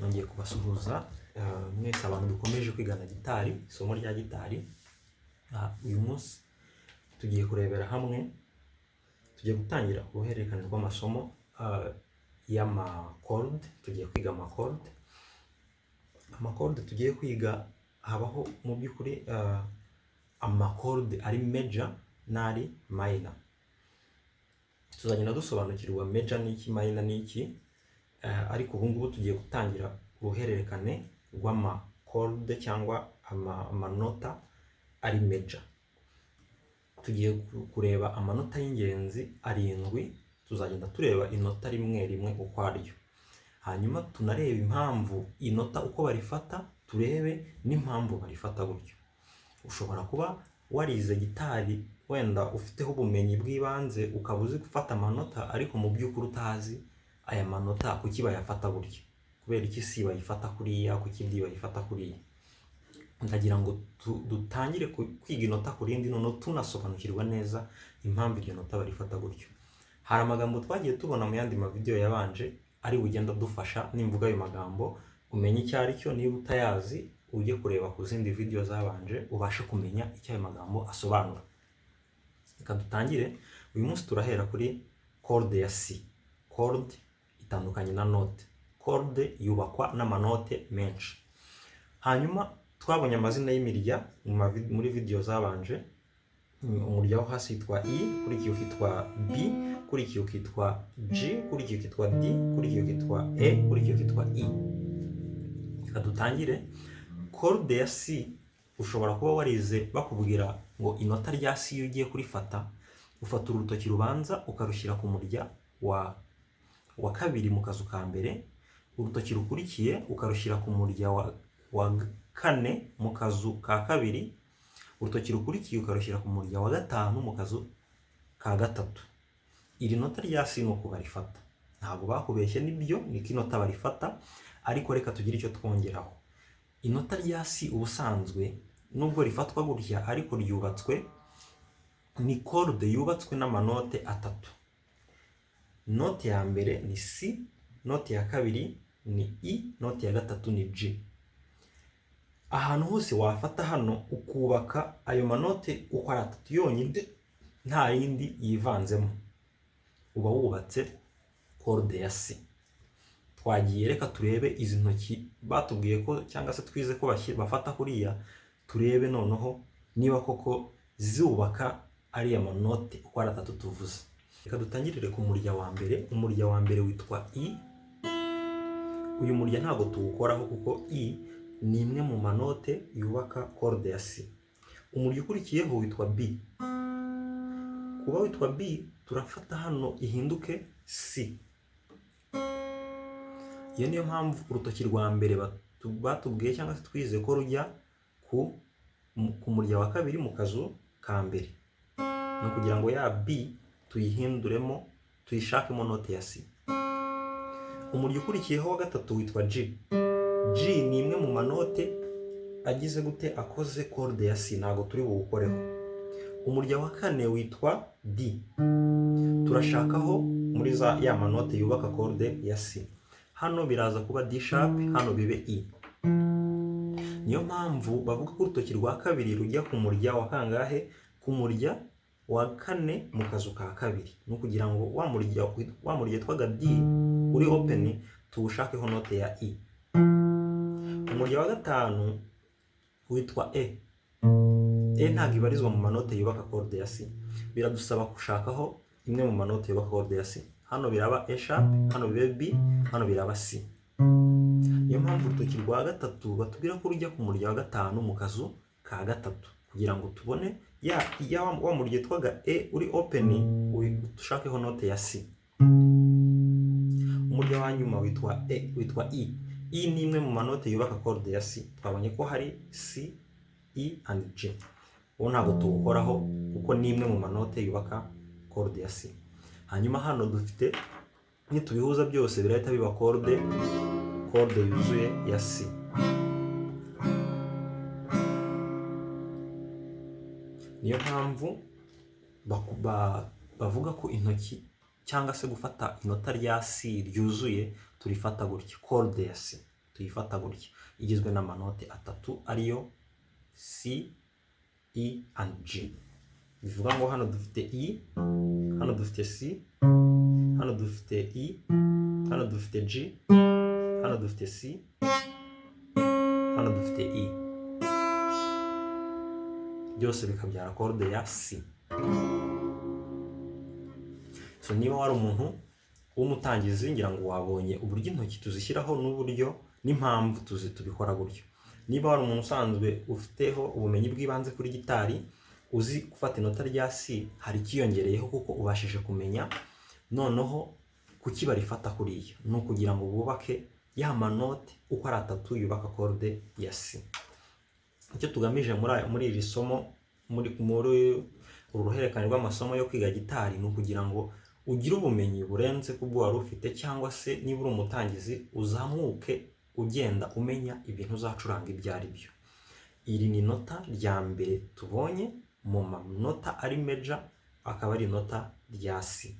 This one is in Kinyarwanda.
nongeye kubasuhuza mwese abantu dukomeje kwigana gitari, isomo rya gitari. Uyu munsi tugiye kurebera hamwe, tugiye gutangira uruhererekane rw'amasomo y'amakorde. Tugiye kwiga amakorde tugiye kwiga. Habaho mu by'ukuri amakorde ari major n'ari minor. Tuzagenda dusobanukirwa major n'iki, minor n'iki, ariko ubu ngubu tugiye gutangira uruhererekane rw'amakorde cyangwa amanota ari major. Tugiye kureba amanota y'ingenzi arindwi, tuzagenda tureba inota rimwe rimwe uko aryo, hanyuma tunareba impamvu inota uko barifata, turebe n'impamvu barifata gutyo. Ushobora kuba warize gitari wenda ufiteho ubumenyi bw'ibanze, ukaba uzi gufata amanota, ariko mu by'ukuri utazi aya manota kuki bayafata gutyo, kubera iki si bayifata kuriya, kuki ndi bayifata kuriya. Ndagira ngo dutangire kwiga inota ku rindi, noneho tunasobanukirwa neza impamvu iryo nota barifata gutyo. Hari amagambo twagiye tubona mu yandi mavideo yabanje ari bugenda dufasha, nimvuga ayo magambo umenye icyo ari cyo. Niba utayazi ujye kureba ku zindi video zabanje ubashe kumenya icyo ayo magambo asobanura. Reka dutangire. Uyu munsi turahera kuri corde ya C. Corde itandukanye na note. Corde yubakwa n'amanote menshi. Hanyuma twabonye amazina y'imirya muri video zabanje. Umurya wo hasi witwa I, kurikiye ukitwa B, kurikiye ukitwa G, kurikiye ukitwa D, kurikiye ukitwa E, kurikiye ukitwa I. Reka dutangire. Corde ya C ushobora kuba warize bakubwira ngo inota rya C iyo ugiye kurifata, ufata urutoki rubanza ukarushyira ku murya wa kabiri mu kazu ka mbere, urutoki rukurikiye ukarushyira ku murya wa kane mu kazu ka kabiri, urutoki rukurikiye ukarushyira ku murya wa gatanu mu kazu ka gatatu. Iri nota rya C nuko barifata, ntabwo bakubeshye, nibyo niko inota barifata, ariko reka tugire icyo twongeraho. Inota rya C ubusanzwe nubwo rifatwa gutya, ariko ryubatswe, ni corde yubatswe n'amanote atatu. Note ya mbere ni C, note ya kabiri ni I, note ya gatatu ni G. Ahantu hose wafata hano ukubaka ayo manote uko ari atatu yonyine, nta yindi yivanzemo, uba wubatse corde ya C. Twagiye, reka turebe izi ntoki batubwiye ko, cyangwa se twize ko bafata kuriya, turebe noneho niba koko zubaka ariya manote uko ari atatu tuvuze. Reka dutangirire ku murya wa mbere. Umurya wa mbere witwa I. Uyu murya ntabwo tuwukoraho kuko I ni imwe mu manote yubaka corde ya C. Umurya ukurikiyeho witwa B. Kuba witwa B, turafata hano ihinduke C. Iyo niyo mpamvu urutoki rwa mbere batubwiye cyangwa se twize ko rujya ku murya wa kabiri mu kazu ka mbere. Ni ukugira ngo ya B tuyihinduremo, tuyishakemo note ya C. Umurya ukurikiyeho wa gatatu witwa G. G ni imwe mu manote agize gute, akoze corde ya C, ntabwo turi buwukoreho. Umurya wa kane witwa D. Turashakaho muri ya manote yubaka corde ya C. Hano biraza kuba D sharp, hano bibe I. Niyo mpamvu bavuga ko urutoki rwa kabiri rujya ku murya wa kangahe, ku murya wa kane mu kazu ka kabiri. Ni ukugira ngo wa murya twaga D uri open tuwushakeho note ya I. Umurya wa gatanu witwa E. E ntabwo ibarizwa mu manote yubaka corde ya C. Biradusaba gushakaho imwe mu manote yubaka corde ya C. Hano biraba E sharp, hano bibe B, hano biraba C. Niyo mpamvu urutoki rwa gatatu batubwira ko rujya ku murya wa gatanu mu kazu ka gatatu, kugira ngo tubone wa murya twaga E uri open dushakeho note ya C. Umurya wa nyuma witwa I. I ni imwe mu manote yubaka corde ya C. Twabonye ko hari C, I and G. Uwo ntabwo tuwukoraho kuko ni imwe mu manote yubaka corde ya C. Hanyuma hano dufite, nitubihuza byose birahita biba corde yuzuye ya C. Niyo mpamvu bavuga ko intoki cyangwa se gufata inota rya C ryuzuye turifata gutya, corde ya C. tuyifata gutya, igizwe n'amanote atatu ariyo C, E and G. Bivuga ngo hano dufite E, hano dufite C, hano dufite E, hano dufite G, hano dufite C, hano dufite E. Byose bikabyara akorde ya C. So niba wari umuntu w'umutangizi ngira ngo wabonye uburyo intoki tuzishyiraho n'uburyo n'impamvu tubikora gutyo. Niba wari umuntu usanzwe ufiteho ubumenyi bw'ibanze kuri gitari, uzi gufata inota rya C, hari ikiyongereyeho kuko ubashije kumenya noneho kuki barifata kuriya. Ni ukugira ngo bubake ya manote uko ari atatu yubaka akorde ya C. Icyo tugamije muri iri somo, muri uruhererekane rw'amasomo yo kwiga gitari, ni ukugira ngo ugire ubumenyi burenze kubwo wari ufite, cyangwa se niba uri umutangizi uzamuke ugenda umenya ibintu uzacuranga ibyo ari byo. Iri ni inota rya mbere tubonye mu manota ari major, akaba ari inota rya C.